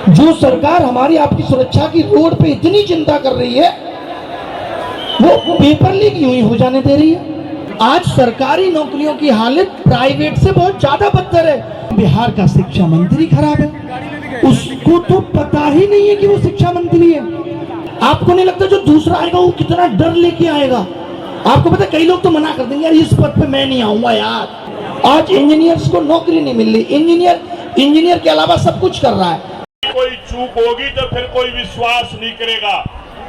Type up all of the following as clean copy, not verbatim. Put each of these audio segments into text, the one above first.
जो सरकार हमारी आपकी सुरक्षा की रोड पे इतनी चिंता कर रही है, वो पेपर लीक यूं ही हो जाने दे रही है। आज सरकारी नौकरियों की हालत प्राइवेट से बहुत ज्यादा बदतर है। बिहार का शिक्षा मंत्री खराब है, उसको तो पता ही नहीं है कि वो शिक्षा मंत्री है। आपको नहीं लगता जो दूसरा आएगा वो कितना डर लेके आएगा? आपको पता, कई लोग तो मना कर देंगे, यार इस पद पे मैं नहीं आऊंगा यार। आज इंजीनियर्स को नौकरी नहीं मिल रही। इंजीनियर के अलावा सब कुछ कर रहा है। कोई चूक होगी तो फिर कोई विश्वास नहीं करेगा।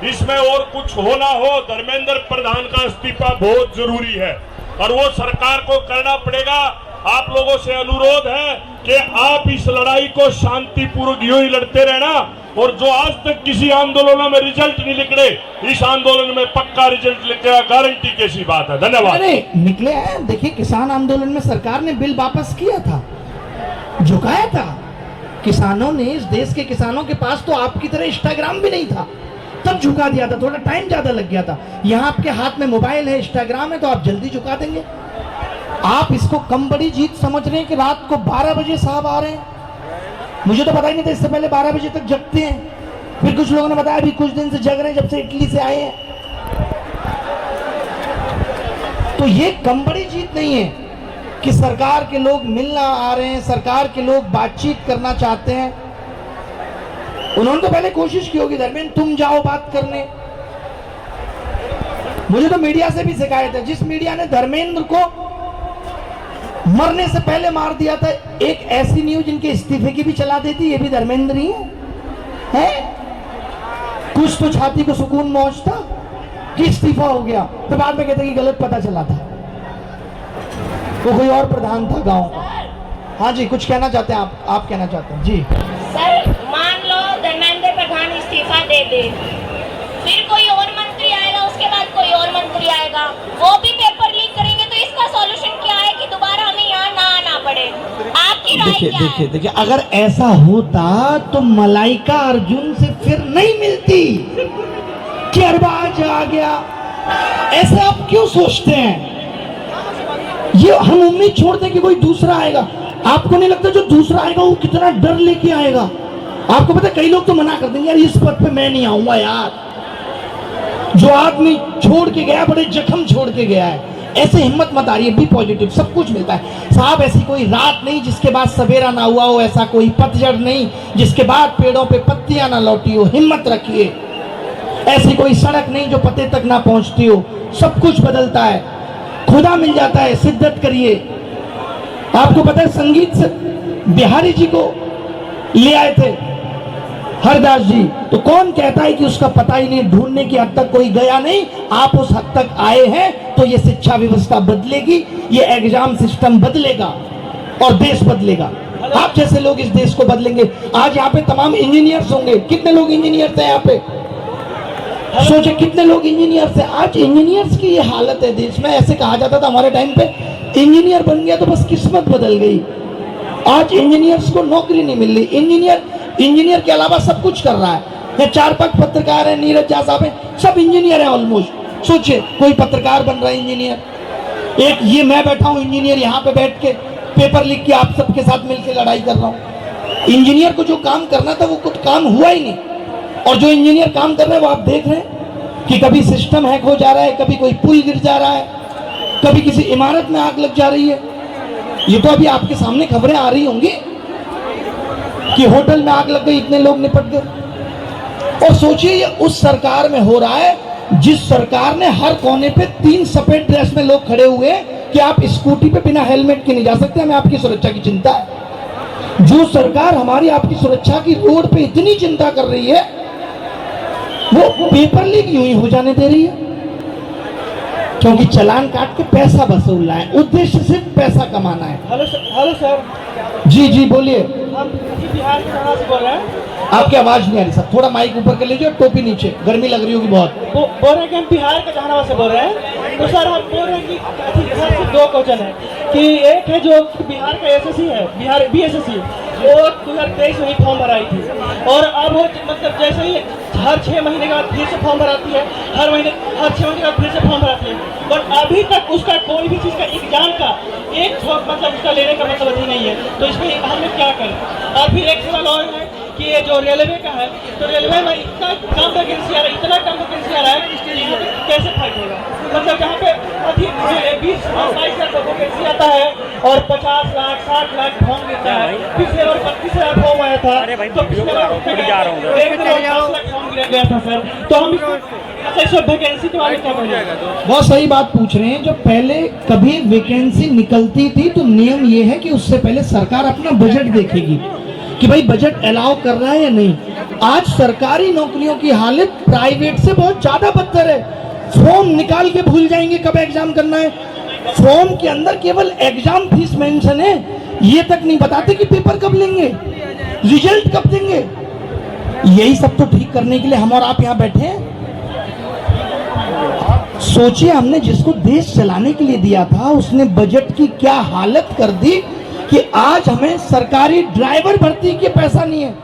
इसमें और कुछ हो ना हो, धर्मेंद्र प्रधान का इस्तीफा बहुत जरूरी है और वो सरकार को करना पड़ेगा। आप लोगों से अनुरोध है कि आप इस लड़ाई को शांतिपूर्वक यूं ही लड़ते रहना, और जो आज तक किसी आंदोलनों में रिजल्ट नहीं निकले, इस आंदोलन में पक्का रिजल्ट निकलेगा, गारंटी कैसी बात है। धन्यवाद। निकले हैं। देखिए, किसान आंदोलन में सरकार ने बिल वापस किया था, झुकाया था। किसानों ने, इस देश के किसानों के पास तो आपकी तरह इंस्टाग्राम भी नहीं था, तब झुका दिया था। थोड़ा टाइम ज्यादा लग गया था। यहाँ आपके हाथ में मोबाइल है, इंस्टाग्राम है, तो आप जल्दी झुका देंगे। आप इसको कम बड़ी जीत समझ रहे हैं कि रात को 12 बजे साहब आ रहे हैं। मुझे तो पता ही नहीं था, इससे पहले 12 बजे तक जगते हैं। फिर कुछ लोगों ने बताया अभी कुछ दिन से जग रहे हैं, जब से इटली से आए हैं। तो ये कम बड़ी जीत नहीं है कि सरकार के लोग मिलना आ रहे हैं, सरकार के लोग बातचीत करना चाहते हैं। उन्होंने तो पहले कोशिश की होगी, धर्मेंद्र तुम जाओ बात करने। मुझे तो मीडिया से भी शिकायत है, जिस मीडिया ने धर्मेंद्र को मरने से पहले मार दिया था, एक ऐसी न्यूज इनके इस्तीफे की भी चला देती, ये भी धर्मेंद्र ही है? कुछ तो छाती को सुकून पहुंचता कि इस्तीफा हो गया, तो बाद में कहते कि गलत पता चला था, वो कोई और प्रधान था गांव का। हाँ जी, कुछ कहना चाहते हैं आप कहना चाहते हैं जी? सर, मान लो धर्मेंद्र प्रधान इस्तीफा दे दे, फिर कोई और मंत्री आएगा, उसके बाद कोई और मंत्री आएगा, वो भी पेपर लीक करेंगे, तो इसका सॉल्यूशन क्या है कि दोबारा हमें यहाँ ना आना पड़े? आपकी राय क्या है? देखिए, अगर ऐसा होता तो मलाइका अर्जुन से फिर नहीं मिलती कि अरबाज आ गया। ऐसा आप क्यों सोचते हैं? ये हम उम्मीद छोड़ते हैं कि कोई दूसरा आएगा। आपको नहीं लगता जो दूसरा आएगा वो कितना डर लेके आएगा? आपको पता, कई लोग तो मना कर देंगे, यार इस पद पे मैं नहीं आऊंगा यार। जो आदमी छोड़ के गया, बड़े जख्म छोड़ के गया है। ऐसे हिम्मत मत आ रही है, बी पॉजिटिव, सब कुछ मिलता है साहब। ऐसी कोई रात नहीं जिसके बाद सवेरा ना हुआ हो, ऐसा कोई पतझड़ नहीं जिसके बाद पेड़ों पे पत्तियां ना लौटी हो। हिम्मत रखिए। ऐसी कोई सड़क नहीं जो पते तक ना पहुंचती हो। सब कुछ बदलता है, खुदा मिल जाता है, शिद्दत करिए। आपको पता है, संगीत से बिहारी जी को ले आए थे हरदास जी, तो कौन कहता है कि उसका पता ही नहीं, ढूंढने की हद तक कोई गया नहीं। आप उस हद तक आए हैं तो ये शिक्षा व्यवस्था बदलेगी, ये एग्जाम सिस्टम बदलेगा और देश बदलेगा। आप जैसे लोग इस देश को बदलेंगे। आज यहाँ पे तमाम इंजीनियर्स होंगे। कितने लोग इंजीनियर्स हैं यहाँ पे? सोचे कितने लोग इंजीनियर्स हैं। आज इंजीनियर्स की ये हालत है देश में। ऐसे कहा जाता था हमारे टाइम पे, इंजीनियर बन गया तो बस किस्मत बदल गई। आज इंजीनियर्स को नौकरी नहीं मिल रही। इंजीनियर के अलावा सब कुछ कर रहा है। ये 4-5 पत्रकार हैं, नीरज झा साहब हैं, सब इंजीनियर हैं ऑलमोस्ट। सोचिए, कोई पत्रकार बन रहा है इंजीनियर। एक ये मैं बैठा हूँ इंजीनियर, यहाँ पे बैठ के पेपर लिख के आप सबके साथ मिलकर लड़ाई कर रहा हूँ। इंजीनियर को जो काम करना था वो कुछ काम हुआ ही नहीं। और जो इंजीनियर काम कर रहे हैं वो आप देख रहे हैं कि कभी सिस्टम हैक हो जा रहा है, कभी कोई पुल गिर जा रहा है, कभी किसी इमारत में आग लग जा रही है। ये तो अभी आपके सामने खबरें आ रही होंगी कि होटल में आग लग गई, इतने लोग निपट गए। और सोचिए, ये उस सरकार में हो रहा है जिस सरकार ने हर कोने पे 3 सफेद ड्रेस में लोग खड़े हुए कि आप स्कूटी पे बिना हेलमेट के नहीं जा सकते, हमें आपकी सुरक्षा की चिंता है। जो सरकार हमारी आपकी सुरक्षा की रोड पे इतनी चिंता कर रही है, वो पेपर लीक यूं ही हो जाने दे रही है, क्योंकि चालान काट के पैसा वसूलना है। उद्देश्य सिर्फ पैसा कमाना है। Hello sir. जी बोलिए। हम बिहार के कहाँ से बोल रहे हैं? आपकी आवाज नहीं आ रही सर, थोड़ा माइक ऊपर कर लीजिए, टोपी नीचे, गर्मी लग रही होगी बहुत। बोल रहे हैं कि हम बिहार के जहानाबाद से बोल रहे हैं। तो सर, हम बोल रहे हैं कि सर सिर्फ 2 क्वेश्चन है कि एक है जो बिहार का एसएससी है, बिहार बीएसएससी, वो 2023 में ही फॉर्म भराई थी, और अब वो मतलब जैसे ही हर 6 महीने के बाद फिर से फॉर्म भराती है, हर 6 महीने के बाद फिर से फॉर्म भराती है, बट अभी तक उसका कोई भी चीज़ का एग्जाम का एक मतलब उसका लेने का मतलब ही नहीं है। तो इसमें हमें क्या करें? और फिर एक सवाल और है कि ये जो रेलवे का है, तो रेलवे में इतना कम वैकेंसी आ रहा है, इतना कम वैकेंसी आ रहा है कि यहाँ पे कैसे फाइट होगा। मतलब जहाँ पे अधिक 20-22 लाख वैकेंसी आता है और 50 लाख 60 लाख फॉर्म देता है। पिछले बार 32,000 फॉर्म आया था, तो पिछले बार 1 करोड़ 10 लाख फॉर्म गिरा गया था सर। तो हम इसको वैकेंसी के बारे में क्या बोलेंगे? बहुत सही बात पूछ रहे हैं। जो पहले कभी वैकेंसी निकलती थी तो नियम ये है कि उससे पहले सरकार अपना बजट देखेगी कि भाई बजट अलाउ कर रहा है या नहीं। आज सरकारी नौकरियों की हालत प्राइवेट से बहुत ज्यादा बदतर है। फॉर्म निकाल के भूल जाएंगे कब एग्जाम करना है। फॉर्म के अंदर केवल एग्जाम फीस मेंशन है, ये तक नहीं बताते कि पेपर कब लेंगे, रिजल्ट कब देंगे। यही सब तो ठीक करने के लिए हम और आप यहाँ बैठे हैं। सोचिए, हमने जिसको देश चलाने के लिए दिया था उसने बजट की क्या हालत कर दी कि आज हमें सरकारी ड्राइवर भर्ती के पैसा नहीं है।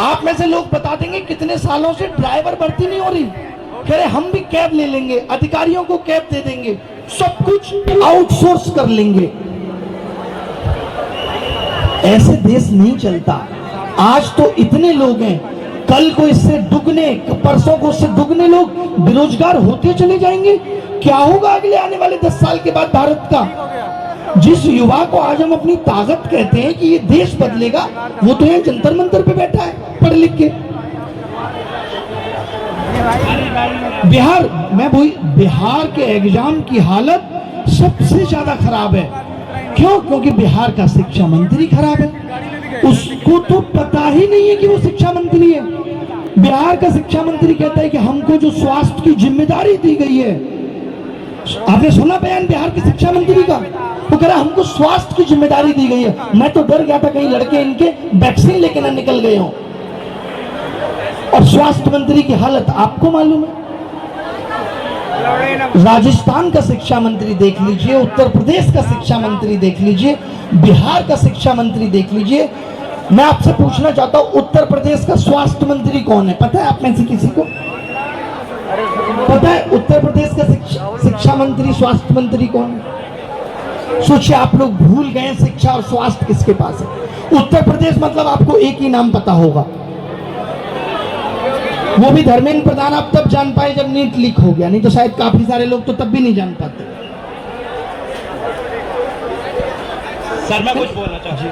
आप में से लोग बता देंगे कितने सालों से ड्राइवर भर्ती नहीं हो रही। कह रहे हम भी कैब ले लेंगे, अधिकारियों को कैब दे देंगे, सब कुछ आउटसोर्स कर लेंगे। ऐसे देश नहीं चलता। आज तो इतने लोग हैं, कल को इससे दुगने, परसों को इससे दुगने लोग बेरोजगार होते चले जाएंगे। क्या होगा अगले आने वाले 10 साल के बाद भारत का? जिस युवा को आज हम अपनी ताकत कहते हैं कि ये देश बदलेगा, वो तो यहाँ जंतर मंतर पे बैठा है पढ़ लिख के। बिहार, मैं वही, बिहार के एग्जाम की हालत सबसे ज्यादा खराब है। क्यों? क्योंकि बिहार का शिक्षा मंत्री खराब है। उसको तो पता ही नहीं है कि वो शिक्षा मंत्री है। बिहार का शिक्षा मंत्री कहता है कि हमको जो स्वास्थ्य की जिम्मेदारी दी गई है, आपने सुना बयान बिहार के शिक्षा मंत्री का? वो कह रहा हमको स्वास्थ्य की जिम्मेदारी दी गई है। मैं तो डर गया था कहीं लड़के इनके वैक्सीन लेके ना निकल गए हों। और स्वास्थ्य मंत्री की हालत आपको मालूम है। राजस्थान का शिक्षा मंत्री देख लीजिए, उत्तर प्रदेश का शिक्षा मंत्री देख लीजिए, बिहार का शिक्षा मंत्री देख लीजिए। मैं आपसे पूछना चाहता हूं, उत्तर प्रदेश का स्वास्थ्य मंत्री कौन है? पता है आप में से किसी को? पता है उत्तर प्रदेश का शिक्षा मंत्री, स्वास्थ्य मंत्री कौन है? सोचिए, आप लोग भूल गए शिक्षा और स्वास्थ्य किसके पास है। उत्तर प्रदेश मतलब आपको एक ही नाम पता होगा, वो भी धर्मेंद्र प्रधान। आप तब जान पाए जब नीट लीक हो गया, नहीं तो शायद काफी सारे लोग तो तब भी नहीं जान पाते। सर मैं कुछ बोलना चाहूँ।